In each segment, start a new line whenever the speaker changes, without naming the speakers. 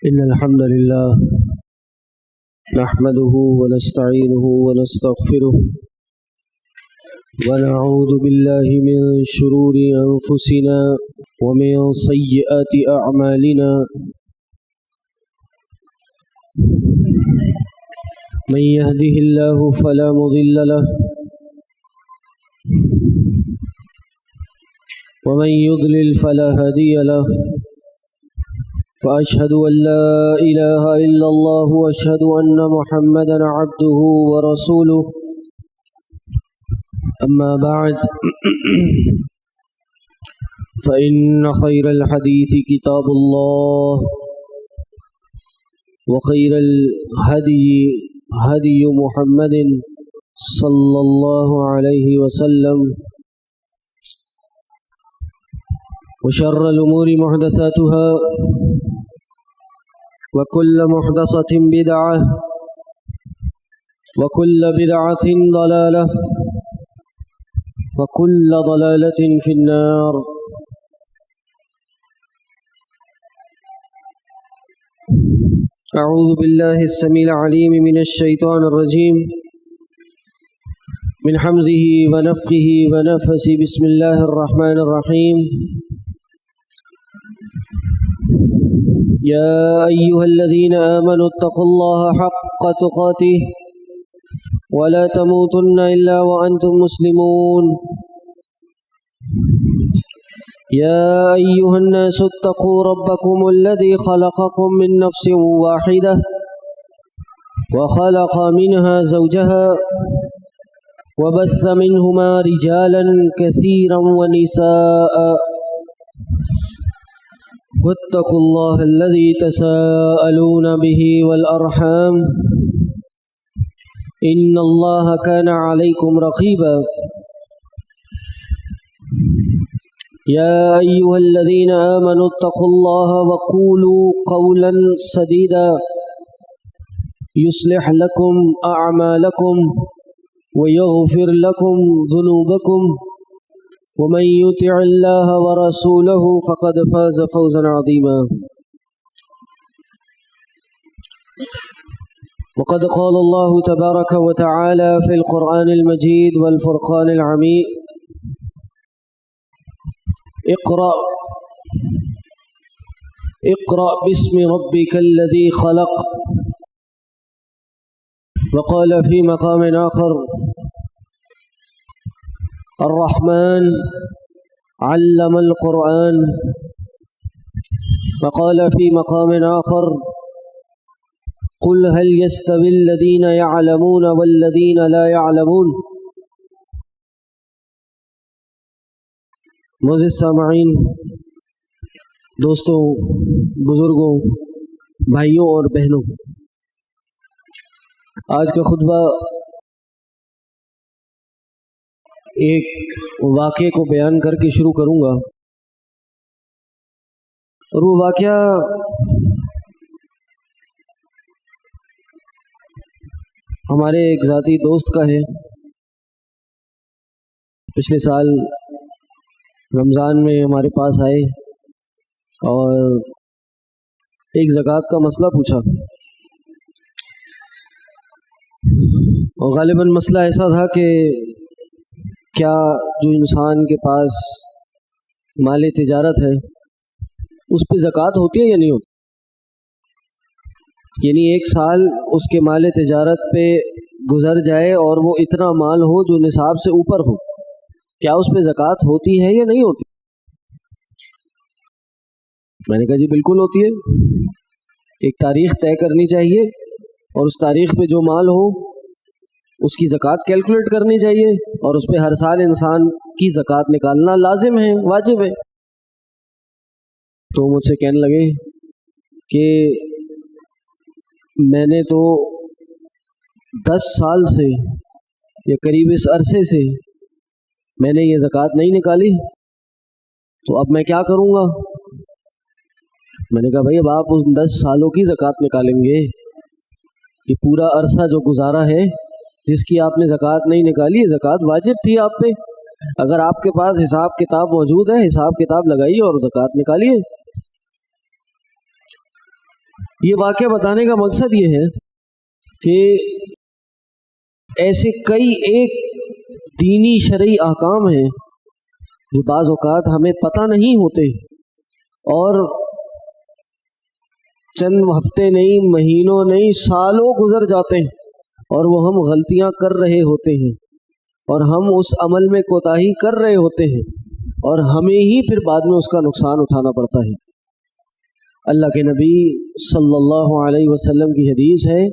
إن الحمد لله نحمده ونستعينه ونستغفره ونعوذ بالله من شرور أنفسنا ومن سيئات أعمالنا من يهده الله فلا مضل له ومن يضلل فلا هادي له فأشهد أن لا إله إلا الله وأشهد أن محمدا عبده ورسوله أما بعد فإن خير الحديث كتاب الله وخير الهدي هدي محمد صلى الله عليه وسلم وشر الأمور محدثاتها وكل محدثة بدعة وكل بدعة ضلالة وكل ضلالة في النار. أعوذ بالله السميع العليم من الشيطان الرجيم من حمده ونفخه ونفثه. بسم الله الرحمن الرحيم. يا أيها الذين آمنوا اتقوا الله حق تقاته ولا تموتن إلا وأنتم مسلمون. يا أيها الناس اتقوا ربكم الذي خلقكم من نفس واحدة وخلق منها زوجها وبث منهما رجالا كثيرا ونساء واتقوا الله الذي تساءلون به والأرحام إن الله كان عليكم رقيبا. يا أيها الذين آمنوا اتقوا الله وقولوا قولا سديدا يصلح لكم أعمالكم ويغفر لكم ذنوبكم ومن يطع الله ورسوله فقد فاز فوزا عظيما. وقد قال الله تبارك وتعالى في القرآن المجيد والفرقان الحميد: اقرأ باسم ربك الذي خلق. وقال في مقام آخر: الرحمن علم القرآن. وقال في مقام آخر: قل هل يستوي الذين يعلمون والذين لا يعلمون. معزز سامعین، دوستوں، بزرگوں، بھائیوں اور بہنوں، آج کا خطبہ ایک واقعے کو بیان کر کے شروع کروں گا، اور وہ واقعہ ہمارے ایک ذاتی دوست کا ہے۔ پچھلے سال رمضان میں ہمارے پاس آئے اور ایک زکوٰۃ کا مسئلہ پوچھا، اور غالباً مسئلہ ایسا تھا کہ کیا جو انسان کے پاس مال تجارت ہے اس پہ زکوٰۃ ہوتی ہے یا نہیں ہوتی؟ یعنی ایک سال اس کے مال تجارت پہ گزر جائے اور وہ اتنا مال ہو جو نصاب سے اوپر ہو، کیا اس پہ زکوٰۃ ہوتی ہے یا نہیں ہوتی؟ میں نے کہا جی بالکل ہوتی ہے۔ ایک تاریخ طے کرنی چاہیے اور اس تاریخ پہ جو مال ہو اس کی زکوٰۃ کیلکولیٹ کرنی چاہیے، اور اس پہ ہر سال انسان کی زکوٰۃ نکالنا لازم ہے، واجب ہے۔ تو مجھ سے کہنے لگے کہ میں نے تو 10 سال سے یا قریب اس عرصے سے میں نے یہ زکوٰۃ نہیں نکالی، تو اب میں کیا کروں گا؟ میں نے کہا بھائی اب آپ اس 10 سالوں کی زکوٰۃ نکالیں گے، یہ پورا عرصہ جو گزارا ہے جس کی آپ نے زکوٰۃ نہیں نکالی، یہ زکوٰۃ واجب تھی آپ پہ۔ اگر آپ کے پاس حساب کتاب موجود ہے، حساب کتاب لگائیے اور زکوٰۃ نکالیے۔ یہ واقعہ بتانے کا مقصد یہ ہے کہ ایسے کئی ایک دینی شرعی احکام ہیں جو بعض اوقات ہمیں پتہ نہیں ہوتے اور چند ہفتے نہیں، مہینوں نہیں، سالوں گزر جاتے ہیں اور وہ ہم غلطیاں کر رہے ہوتے ہیں اور ہم اس عمل میں کوتاہی کر رہے ہوتے ہیں اور ہمیں ہی پھر بعد میں اس کا نقصان اٹھانا پڑتا ہے۔ اللہ کے نبی صلی اللہ علیہ وسلم کی حدیث ہے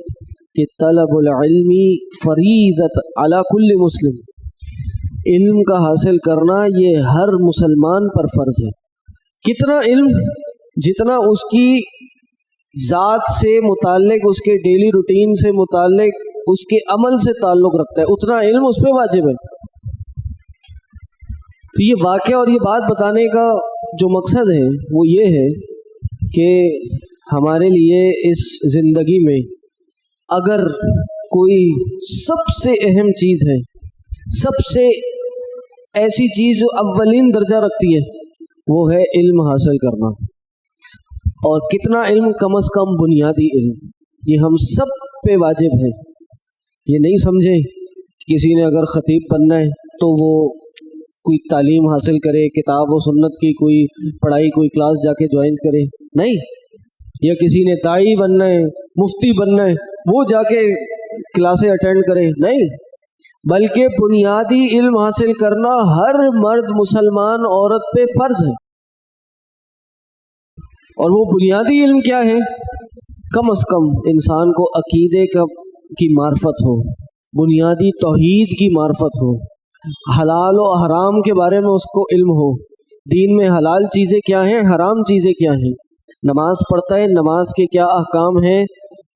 کہ طلب العلم فریضۃ علی کل مسلم، علم کا حاصل کرنا یہ ہر مسلمان پر فرض ہے۔ کتنا علم؟ جتنا اس کی ذات سے متعلق، اس کے ڈیلی روٹین سے متعلق، اس کے عمل سے تعلق رکھتا ہے، اتنا علم اس پہ واجب ہے۔ تو یہ واقعہ اور یہ بات بتانے کا جو مقصد ہے وہ یہ ہے کہ ہمارے لیے اس زندگی میں اگر کوئی سب سے اہم چیز ہے، سب سے ایسی چیز جو اولین درجہ رکھتی ہے، وہ ہے علم حاصل کرنا۔ اور کتنا علم؟ کم از کم بنیادی علم، یہ ہم سب پہ واجب ہے۔ یہ نہیں سمجھیں کہ کسی نے اگر خطیب بننا ہے تو وہ کوئی تعلیم حاصل کرے، کتاب و سنت کی کوئی پڑھائی، کوئی کلاس جا کے جوائن کرے، نہیں۔ یا کسی نے داعی بننا ہے، مفتی بننا ہے، وہ جا کے کلاسیں اٹینڈ کرے، نہیں۔ بلکہ بنیادی علم حاصل کرنا ہر مرد مسلمان عورت پہ فرض ہے۔ اور وہ بنیادی علم کیا ہے؟ کم از کم انسان کو عقیدے کی معرفت ہو، بنیادی توحید کی معرفت ہو، حلال و حرام کے بارے میں اس کو علم ہو، دین میں حلال چیزیں کیا ہیں، حرام چیزیں کیا ہیں، نماز پڑھتا ہے، نماز کے کیا احکام ہیں،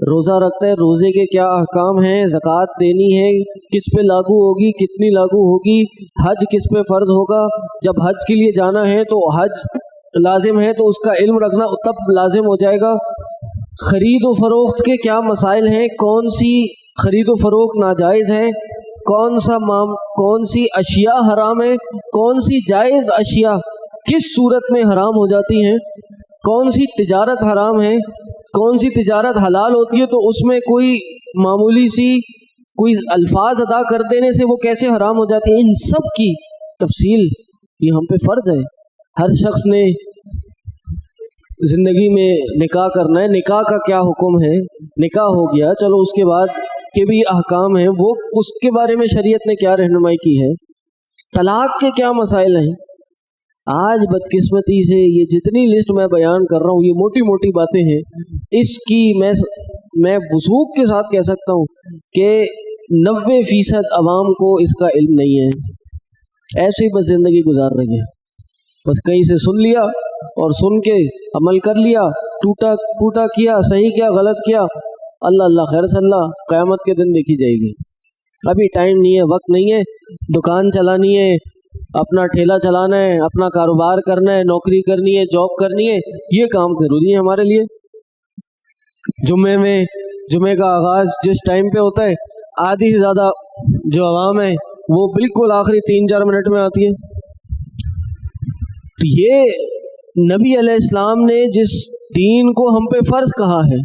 روزہ رکھتا ہے، روزے کے کیا احکام ہیں، زکوٰۃ دینی ہے، کس پہ لاگو ہوگی، کتنی لاگو ہوگی، حج کس پہ فرض ہوگا، جب حج کے لیے جانا ہے تو حج لازم ہے تو اس کا علم رکھنا تب لازم ہو جائے گا۔ خرید و فروخت کے کیا مسائل ہیں، کون سی خرید و فروخت ناجائز ہے، کون سی اشیاء حرام ہے، کون سی جائز اشیاء کس صورت میں حرام ہو جاتی ہیں، کون سی تجارت حرام ہے، کون سی تجارت حلال ہوتی ہے تو اس میں کوئی معمولی سی کوئی الفاظ ادا کر دینے سے وہ کیسے حرام ہو جاتی ہے، ان سب کی تفصیل یہ ہم پہ فرض ہے۔ ہر شخص نے زندگی میں نکاح کرنا ہے، نکاح کا کیا حکم ہے، نکاح ہو گیا، چلو اس کے بعد کے بھی احکام ہیں، وہ اس کے بارے میں شریعت نے کیا رہنمائی کی ہے، طلاق کے کیا مسائل ہیں۔ آج بدقسمتی سے یہ جتنی لسٹ میں بیان کر رہا ہوں یہ موٹی موٹی باتیں ہیں، اس کی میں وثوق کے ساتھ کہہ سکتا ہوں کہ 90% عوام کو اس کا علم نہیں ہے، ایسے ہی بس زندگی گزار رہی ہے، بس کہیں سے سن لیا اور سن کے عمل کر لیا، ٹوٹا کیا، صحیح کیا، غلط کیا، اللہ اللہ خیر صلی اللہ، قیامت کے دن دیکھی جائے گی۔ ابھی ٹائم نہیں ہے، وقت نہیں ہے، دکان چلانی ہے، اپنا ٹھیلا چلانا ہے، اپنا کاروبار کرنا ہے، نوکری کرنی ہے، جاب کرنی ہے، یہ کام ضروری ہے ہمارے لیے۔ جمعے کا آغاز جس ٹائم پہ ہوتا ہے، آدھی سے زیادہ جو عوام ہے وہ بالکل آخری 3-4 منٹ میں آتی ہے۔ تو یہ نبی علیہ السلام نے جس دین کو ہم پہ فرض کہا ہے،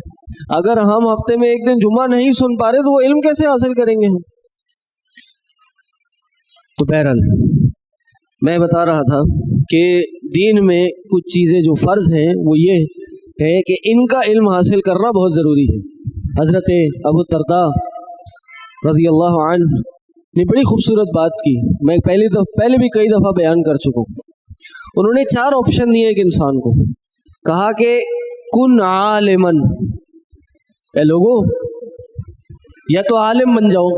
اگر ہم ہفتے میں ایک دن جمعہ نہیں سن پا رہے تو وہ علم کیسے حاصل کریں گے ہم؟ تو بہرحال میں بتا رہا تھا کہ دین میں کچھ چیزیں جو فرض ہیں وہ یہ ہے کہ ان کا علم حاصل کرنا بہت ضروری ہے۔ حضرت ابو الدرداء رضی اللہ عنہ نے بڑی خوبصورت بات کی، میں پہلے بھی کئی دفعہ بیان کر چکا ہوں۔ انہوں نے 4 آپشن دیے ایک انسان کو، کہا کہ کن عالمن، اے لوگوں یا تو عالم بن جاؤ،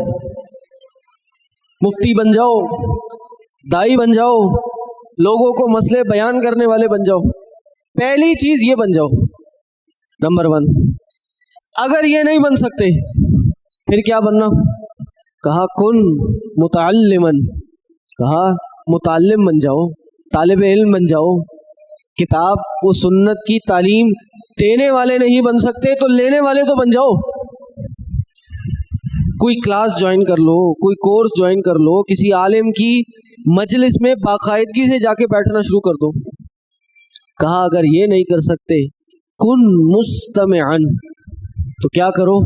مفتی بن جاؤ، دائی بن جاؤ، لوگوں کو مسئلے بیان کرنے والے بن جاؤ، پہلی چیز یہ بن جاؤ، نمبر 1۔ اگر یہ نہیں بن سکتے پھر کیا بننا؟ کہا کن متعلمن، کہا متعلم بن جاؤ، طالب علم بن جاؤ، کتاب و سنت کی تعلیم دینے والے نہیں بن سکتے تو لینے والے تو بن جاؤ، کوئی کلاس جوائن کر لو، کوئی کورس جوائن کر لو، کسی عالم کی مجلس میں باقاعدگی سے جا کے بیٹھنا شروع کر دو۔ کہا اگر یہ نہیں کر سکتے کن مستمعن، تو کیا کرو،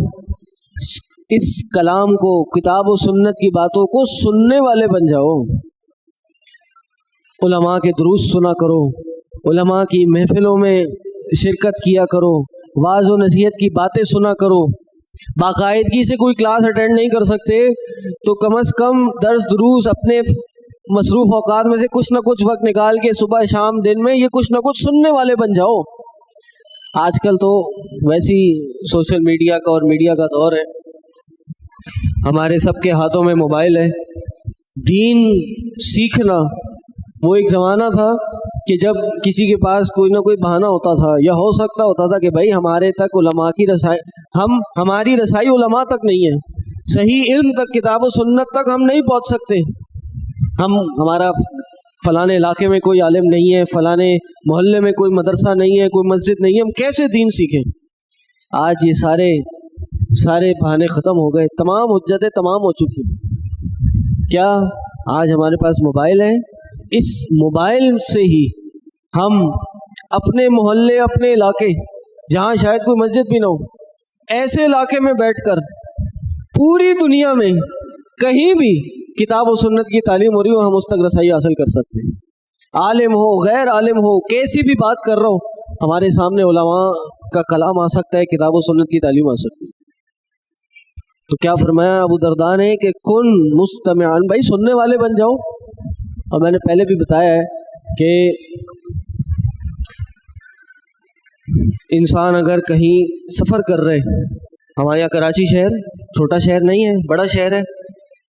اس کلام کو، کتاب و سنت کی باتوں کو سننے والے بن جاؤ، علماء کے دروس سنا کرو، علماء کی محفلوں میں شرکت کیا کرو، واعظ و نصیحت کی باتیں سنا کرو۔ باقاعدگی سے کوئی کلاس اٹینڈ نہیں کر سکتے تو کم از کم درس دروس اپنے مصروف اوقات میں سے کچھ نہ کچھ وقت نکال کے صبح شام دن میں یہ کچھ نہ کچھ سننے والے بن جاؤ۔ آج کل تو ویسی سوشل میڈیا کا اور میڈیا کا دور ہے، ہمارے سب کے ہاتھوں میں موبائل ہے۔ دین سیکھنا، وہ ایک زمانہ تھا کہ جب کسی کے پاس کوئی نہ کوئی بہانہ ہوتا تھا یا ہو سکتا ہوتا تھا کہ بھائی ہمارے تک علماء کی رسائی، ہماری رسائی علماء تک نہیں ہے، صحیح علم تک، کتاب و سنت تک ہم نہیں پہنچ سکتے، ہمارا فلانے علاقے میں کوئی عالم نہیں ہے، فلانے محلے میں کوئی مدرسہ نہیں ہے، کوئی مسجد نہیں ہے، ہم کیسے دین سیکھیں؟ آج یہ سارے بہانے ختم ہو گئے، تمام حجتیں تمام ہو چکی۔ کیا آج ہمارے پاس موبائل ہے؟ اس موبائل سے ہی ہم اپنے محلے، اپنے علاقے جہاں شاید کوئی مسجد بھی نہ ہو، ایسے علاقے میں بیٹھ کر پوری دنیا میں کہیں بھی کتاب و سنت کی تعلیم ہو رہی ہو، ہم اس تک رسائی حاصل کر سکتے ہیں۔ عالم ہو، غیر عالم ہو، کیسی بھی بات کر رہا ہو، ہمارے سامنے علماء کا کلام آ سکتا ہے، کتاب و سنت کی تعلیم آ سکتی ہے۔ تو کیا فرمایا ابو درداء نے کہ کن مستمعن، بھائی سننے والے بن جاؤ۔ اور میں نے پہلے بھی بتایا ہے کہ انسان اگر کہیں سفر کر رہے، ہمارے یہاں کراچی شہر چھوٹا شہر نہیں ہے، بڑا شہر ہے،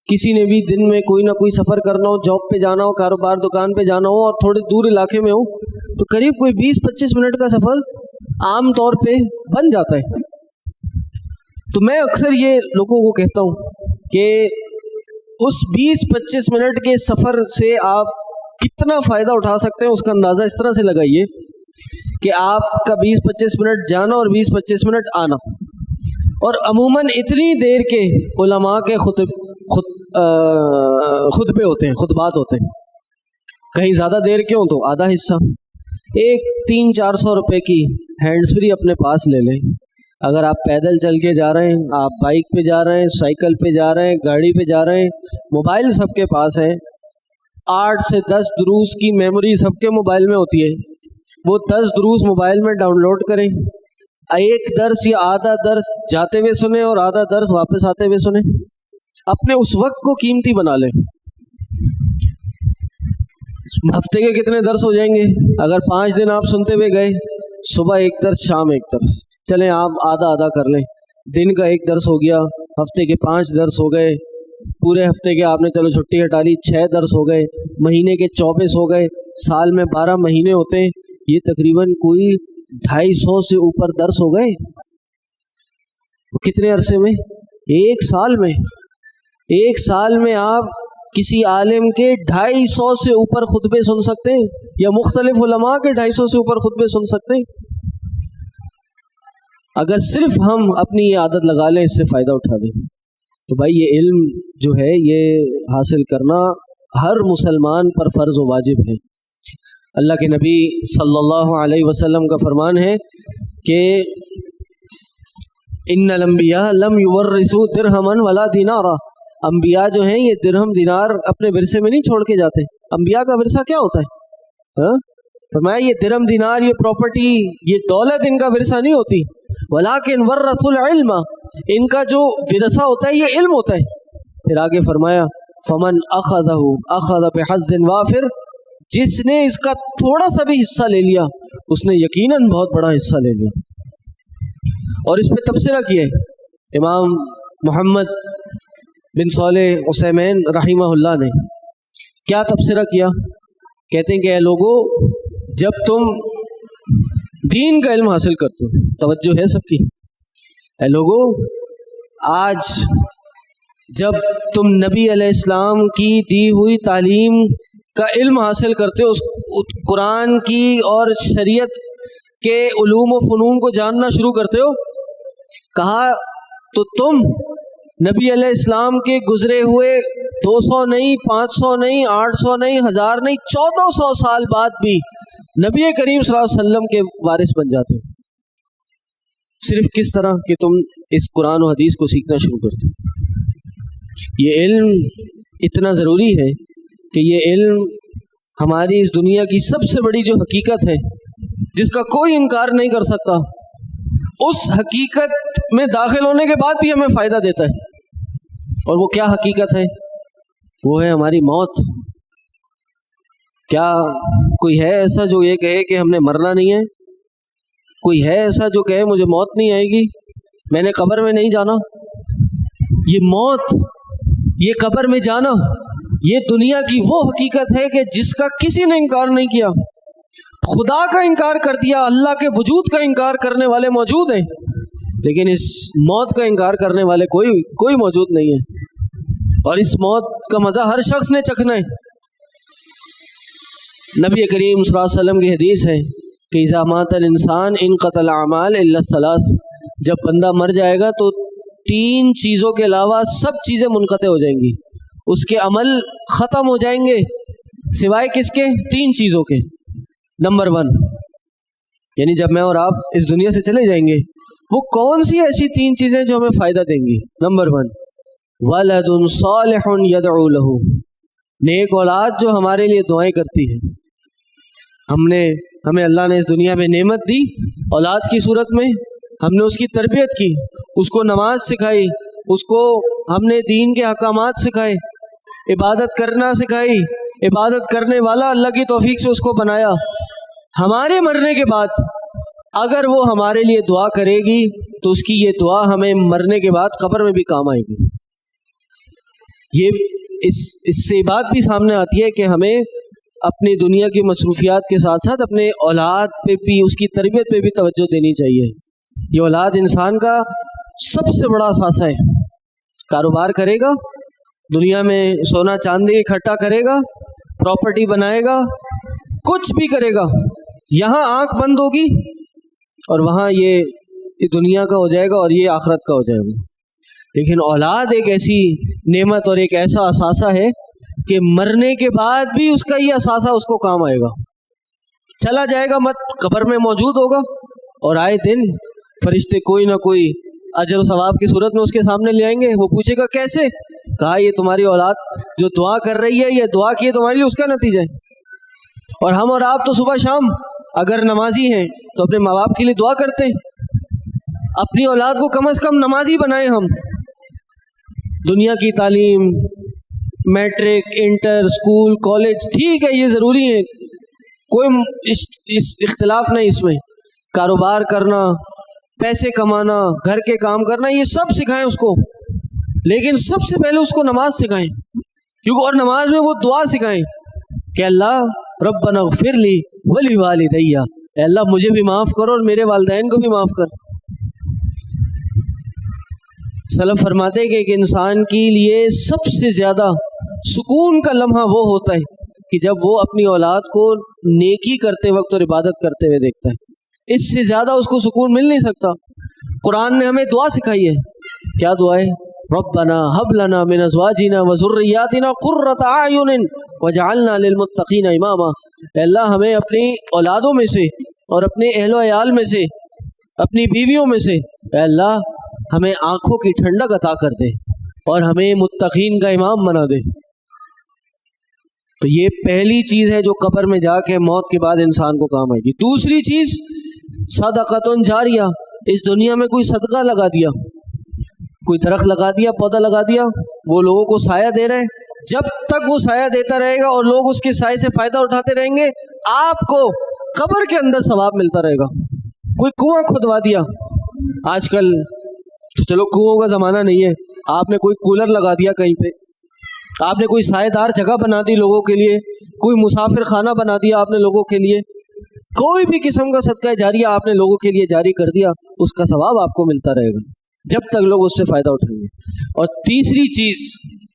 کسی نے بھی دن میں کوئی نہ کوئی سفر کرنا ہو، جاب پہ جانا ہو، کاروبار دکان پہ جانا ہو اور تھوڑے دور علاقے میں ہو، تو قریب کوئی 20-25 منٹ کا سفر عام طور پہ بن جاتا ہے۔ تو میں اکثر یہ لوگوں کو کہتا ہوں کہ اس 20-25 منٹ کے سفر سے آپ کتنا فائدہ اٹھا سکتے ہیں، اس کا اندازہ اس طرح سے لگائیے کہ آپ کا 20-25 منٹ جانا اور 20-25 منٹ آنا، اور عموماً اتنی دیر کے علماء کے خطبے ہوتے ہیں، خطبات ہوتے ہیں، کہیں زیادہ دیر کے ہوں تو آدھا حصہ، ایک 300-400 روپے کی ہینڈز فری اپنے پاس لے لیں۔ اگر آپ پیدل چل کے جا رہے ہیں، آپ بائک پہ جا رہے ہیں، سائیکل پہ جا رہے ہیں، گاڑی پہ جا رہے ہیں، موبائل سب کے پاس ہے، 8 سے 10 دروس کی میموری سب کے موبائل میں ہوتی ہے، وہ 10 دروس موبائل میں ڈاؤن لوڈ کریں، ایک درس یا آدھا درس جاتے ہوئے سنیں اور آدھا درس واپس آتے ہوئے سنیں، اپنے اس وقت کو قیمتی بنا لیں۔ ہفتے کے کتنے درس ہو جائیں گے؟ اگر 5 دن آپ سنتے ہوئے گئے، صبح ایک درس، شام ایک درس، چلیں آپ آدھا کر لیں، دن کا ایک درس ہو گیا، ہفتے کے 5 درس ہو گئے، پورے ہفتے کے آپ نے چلو چھٹی ہٹا لی، 6 درس ہو گئے، مہینے کے 24 ہو گئے، سال میں 12 مہینے ہوتے ہیں، یہ تقریباً کوئی 250 سے اوپر درس ہو گئے۔ کتنے عرصے میں؟ ایک سال میں آپ کسی عالم کے 250 سے اوپر خطبے سن سکتے ہیں، یا مختلف علماء کے 250 سے اوپر خطبے سن سکتے ہیں۔ اگر صرف ہم اپنی یہ عادت لگا لیں، اس سے فائدہ اٹھا دیں، تو بھائی یہ علم جو ہے یہ حاصل کرنا ہر مسلمان پر فرض و واجب ہے۔ اللہ کے نبی صلی اللہ علیہ وسلم کا فرمان ہے کہ ان الانبیاء لم یورثوا درہما ولا دینارا، انبیاء جو ہیں یہ درہم دینار اپنے ورثے میں نہیں چھوڑ کے جاتے۔ انبیاء کا ورثہ کیا ہوتا ہے؟ فرمایا یہ درہم دینار، یہ پراپرٹی، یہ دولت ان کا ورثہ نہیں ہوتی، ولیکن ورثوا العلم، ان کا جو ورثہ ہوتا ہے یہ علم ہوتا ہے۔ پھر آگے فرمایا فمن اخذہ اخذ بحظ وافر، جس نے اس کا تھوڑا سا بھی حصہ لے لیا اس نے یقیناً بہت بڑا حصہ لے لیا۔ اور اس پہ تبصرہ کیا ہے امام محمد بن صالح عثیمین رحمہ اللہ نے۔ کیا تبصرہ کیا؟ کہتے ہیں کہ اے لوگو، جب تم دین کا علم حاصل کرتے ہو، توجہ ہے سب کی، اے لوگو آج جب تم نبی علیہ السلام کی دی ہوئی تعلیم کا علم حاصل کرتے ہو، اس قرآن کی اور شریعت کے علوم و فنون کو جاننا شروع کرتے ہو، کہا تو تم نبی علیہ السلام کے گزرے ہوئے 200 نہیں، 500 نہیں، 800 نہیں، 1000 نہیں، 1400 سال بعد بھی نبی کریم صلی اللہ علیہ وسلم کے وارث بن جاتے ہو۔ صرف کس طرح کہ تم اس قرآن و حدیث کو سیکھنا شروع کر دو۔ یہ علم اتنا ضروری ہے کہ یہ علم ہماری اس دنیا کی سب سے بڑی جو حقیقت ہے، جس کا کوئی انکار نہیں کر سکتا، اس حقیقت میں داخل ہونے کے بعد بھی ہمیں فائدہ دیتا ہے۔ اور وہ کیا حقیقت ہے؟ وہ ہے ہماری موت۔ کیا کوئی ہے ایسا جو یہ کہے کہ ہم نے مرنا نہیں ہے؟ کوئی ہے ایسا جو کہے مجھے موت نہیں آئے گی، میں نے قبر میں نہیں جانا؟ یہ موت، یہ قبر میں جانا، یہ دنیا کی وہ حقیقت ہے کہ جس کا کسی نے انکار نہیں کیا۔ خدا کا انکار کر دیا، اللہ کے وجود کا انکار کرنے والے موجود ہیں، لیکن اس موت کا انکار کرنے والے کوئی موجود نہیں ہے۔ اور اس موت کا مزہ ہر شخص نے چکھنا ہے۔ نبی کریم صلی اللہ علیہ وسلم کی حدیث ہے کہ اذا مات الانسان انقطع الاعمال الا الثلاث، جب بندہ مر جائے گا تو 3 چیزوں کے علاوہ سب چیزیں منقطع ہو جائیں گی، اس کے عمل ختم ہو جائیں گے، سوائے کس کے؟ 3 چیزوں کے۔ نمبر 1، یعنی جب میں اور آپ اس دنیا سے چلے جائیں گے، وہ کون سی ایسی 3 چیزیں جو ہمیں فائدہ دیں گی؟ نمبر 1، ولد صالح يدعو له، نیک اولاد جو ہمارے لیے دعائیں کرتی ہے۔ ہمیں اللہ نے اس دنیا میں نعمت دی اولاد کی صورت میں، ہم نے اس کی تربیت کی، اس کو نماز سکھائی، اس کو ہم نے دین کے احکامات سکھائے، عبادت کرنا سکھائی، عبادت کرنے والا اللہ کی توفیق سے اس کو بنایا۔ ہمارے مرنے کے بعد اگر وہ ہمارے لیے دعا کرے گی تو اس کی یہ دعا ہمیں مرنے کے بعد قبر میں بھی کام آئے گی۔ اس سے بات بھی سامنے آتی ہے کہ ہمیں اپنی دنیا کی مصروفیات کے ساتھ ساتھ اپنے اولاد پہ بھی، اس کی تربیت پہ بھی توجہ دینی چاہیے۔ یہ اولاد انسان کا سب سے بڑا اثاثہ ہے۔ کاروبار کرے گا، دنیا میں سونا چاندی اکٹھا کرے گا، پراپرٹی بنائے گا، کچھ بھی کرے گا، یہاں آنکھ بند ہوگی اور وہاں یہ دنیا کا ہو جائے گا اور یہ آخرت کا ہو جائے گا۔ لیکن اولاد ایک ایسی نعمت اور ایک ایسا اثاثہ ہے کہ مرنے کے بعد بھی اس کا یہ اثاثہ اس کو کام آئے گا۔ چلا جائے گا مت، قبر میں موجود ہوگا، اور آئے دن فرشتے کوئی نہ کوئی اجر و ثواب کی صورت میں اس کے سامنے لے آئیں گے۔ وہ پوچھے گا کیسے؟ کہا یہ تمہاری اولاد جو دعا کر رہی ہے، یہ دعا کی ہے تمہارے لیے، اس کا نتیجہ ہے۔ اور ہم اور آپ تو صبح شام اگر نمازی ہیں تو اپنے ماں باپ کے لیے دعا کرتے ہیں۔ اپنی اولاد کو کم از کم نمازی بنائیں۔ ہم دنیا کی تعلیم، میٹرک، انٹر، اسکول، کالج، ٹھیک ہے یہ ضروری ہے، کوئی اختلاف نہیں اس میں، کاروبار کرنا، پیسے کمانا، گھر کے کام کرنا، یہ سب سکھائیں اس کو، لیکن سب سے پہلے اس کو نماز سکھائیں، کیونکہ اور نماز میں وہ دعا سکھائیں کہ اللہ ربنا اغفر لی ولی والدی، اے اللہ مجھے بھی معاف کرو اور میرے والدین کو بھی معاف کر۔ سلف فرماتے کہ ایک انسان کے لیے سب سے زیادہ سکون کا لمحہ وہ ہوتا ہے کہ جب وہ اپنی اولاد کو نیکی کرتے وقت اور عبادت کرتے ہوئے دیکھتا ہے، اس سے زیادہ اس کو سکون مل نہیں سکتا۔ قرآن نے ہمیں دعا سکھائی ہے، کیا دعا ہے؟ ربنا هب لنا من ازواجنا وذرياتنا قرة اعین واجعلنا للمتقین اماما، اے اللہ ہمیں اپنی اولادوں میں سے اور اپنے اہل و عیال میں سے، اپنی بیویوں میں سے، اے اللہ ہمیں آنکھوں کی ٹھنڈک عطا کر دے اور ہمیں متقین کا امام بنا دے۔ تو یہ پہلی چیز ہے جو قبر میں جا کے موت کے بعد انسان کو کام آئے گی۔ دوسری چیز صدقۃ جاریہ، اس دنیا میں کوئی صدقہ لگا دیا، کوئی درخت لگا دیا، پودا لگا دیا، وہ لوگوں کو سایہ دے رہے ہیں، جب تک وہ سایہ دیتا رہے گا اور لوگ اس کے سائے سے فائدہ اٹھاتے رہیں گے، آپ کو قبر کے اندر ثواب ملتا رہے گا۔ کوئی کنواں کھدوا دیا، آج کل تو چلو کنووں کا زمانہ نہیں ہے، آپ نے کوئی کولر لگا دیا کہیں پہ، آپ نے کوئی سائے دار جگہ بنا دی لوگوں کے لیے، کوئی مسافر خانہ بنا دیا آپ نے لوگوں کے لیے، کوئی بھی قسم کا صدقہ جاریہ آپ نے لوگوں کے لیے جاری کر دیا، اس کا ثواب آپ کو ملتا رہے گا جب تک لوگ اس سے فائدہ اٹھائیں گے۔ اور تیسری چیز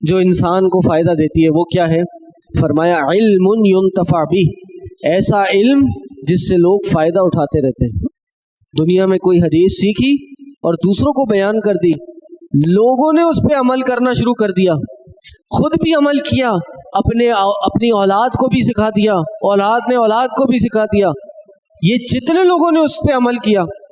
جو انسان کو فائدہ دیتی ہے وہ کیا ہے؟ فرمایا علم ينتفع به، ایسا علم جس سے لوگ فائدہ اٹھاتے رہتے ہیں۔ دنیا میں کوئی حدیث سیکھی اور دوسروں کو بیان کر دی، لوگوں نے اس پہ عمل کرنا شروع کر دیا، خود بھی عمل کیا، اپنی اولاد کو بھی سکھا دیا، اولاد نے اولاد کو بھی سکھا دیا، یہ جتنے لوگوں نے اس پہ عمل کیا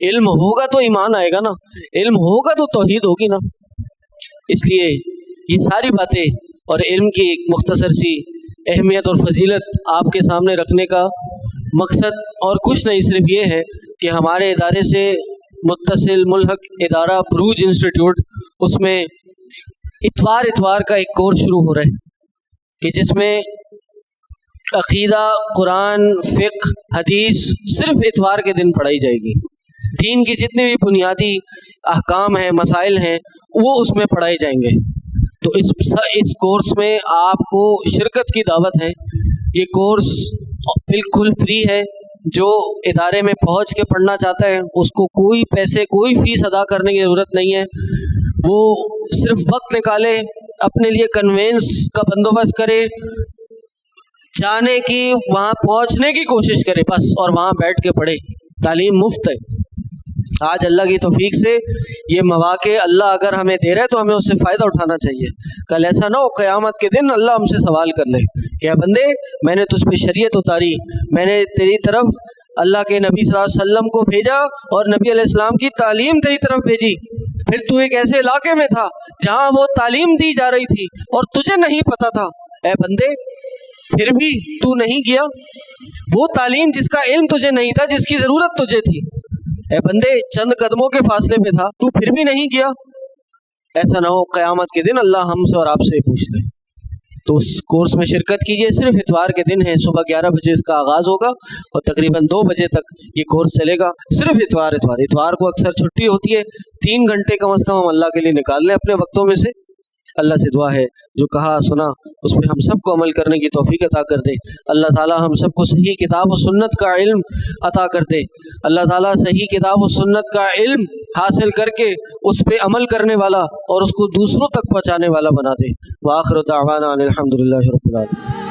علم ہوگا تو ایمان آئے گا نا، علم ہوگا تو توحید ہوگی نا۔ اس لیے یہ ساری باتیں اور علم کی ایک مختصر سی اہمیت اور فضیلت آپ کے سامنے رکھنے کا مقصد اور کچھ نہیں، صرف یہ ہے کہ ہمارے ادارے سے متصل ملحق ادارہ بروج انسٹیٹیوٹ، اس میں اتوار کا ایک کورس شروع ہو رہا ہے کہ جس میں عقیدہ، قرآن، فقہ، حدیث صرف اتوار کے دن پڑھائی جائے گی۔ دین کی جتنے بھی بنیادی احکام ہیں، مسائل ہیں، وہ اس میں پڑھائے جائیں گے۔ تو اس کورس میں آپ کو شرکت کی دعوت ہے۔ یہ کورس بالکل فری ہے، جو ادارے میں پہنچ کے پڑھنا چاہتا ہے اس کو کوئی پیسے، کوئی فیس ادا کرنے کی ضرورت نہیں ہے۔ وہ صرف وقت نکالے، اپنے لیے کنوینس کا بندوبست کرے، جانے کی، وہاں پہنچنے کی کوشش کرے بس، اور وہاں بیٹھ کے پڑھے۔ تعلیم مفت ہے۔ آج اللہ کی توفیق سے یہ مواقع اللہ اگر ہمیں دے رہا ہے تو ہمیں اس سے فائدہ اٹھانا چاہیے۔ کل ایسا نہ ہو قیامت کے دن اللہ ہم سے سوال کر لے کہ اے بندے، میں نے تجھ پہ شریعت اتاری، میں نے تیری طرف اللہ کے نبی صلی اللہ علیہ وسلم کو بھیجا اور نبی علیہ السلام کی تعلیم تیری طرف بھیجی، پھر تو ایک ایسے علاقے میں تھا جہاں وہ تعلیم دی جا رہی تھی اور تجھے نہیں پتہ تھا۔ اے بندے، پھر بھی تو نہیں گیا، وہ تعلیم جس کا علم تجھے نہیں تھا، جس کی ضرورت تجھے تھی، اے بندے چند قدموں کے فاصلے پہ تھا، تو پھر بھی نہیں گیا۔ ایسا نہ ہو قیامت کے دن اللہ ہم سے اور آپ سے پوچھ لے۔ تو اس کورس میں شرکت کیجیے، صرف اتوار کے دن ہے، صبح 11 بجے اس کا آغاز ہوگا اور تقریباً 2 بجے تک یہ کورس چلے گا۔ صرف اتوار کو اکثر چھٹی ہوتی ہے، 3 گھنٹے کم از کم ہم اللہ کے لیے نکال لیں اپنے وقتوں میں سے۔ اللہ سے دعا ہے جو کہا سنا اس پہ ہم سب کو عمل کرنے کی توفیق عطا کر دے۔ اللہ تعالی ہم سب کو صحیح کتاب و سنت کا علم عطا کر دے۔ اللہ تعالی صحیح کتاب و سنت کا علم حاصل کر کے اس پہ عمل کرنے والا اور اس کو دوسروں تک پہنچانے والا بنا دے۔ وآخر دعوانا الحمدللہ رب العالمین۔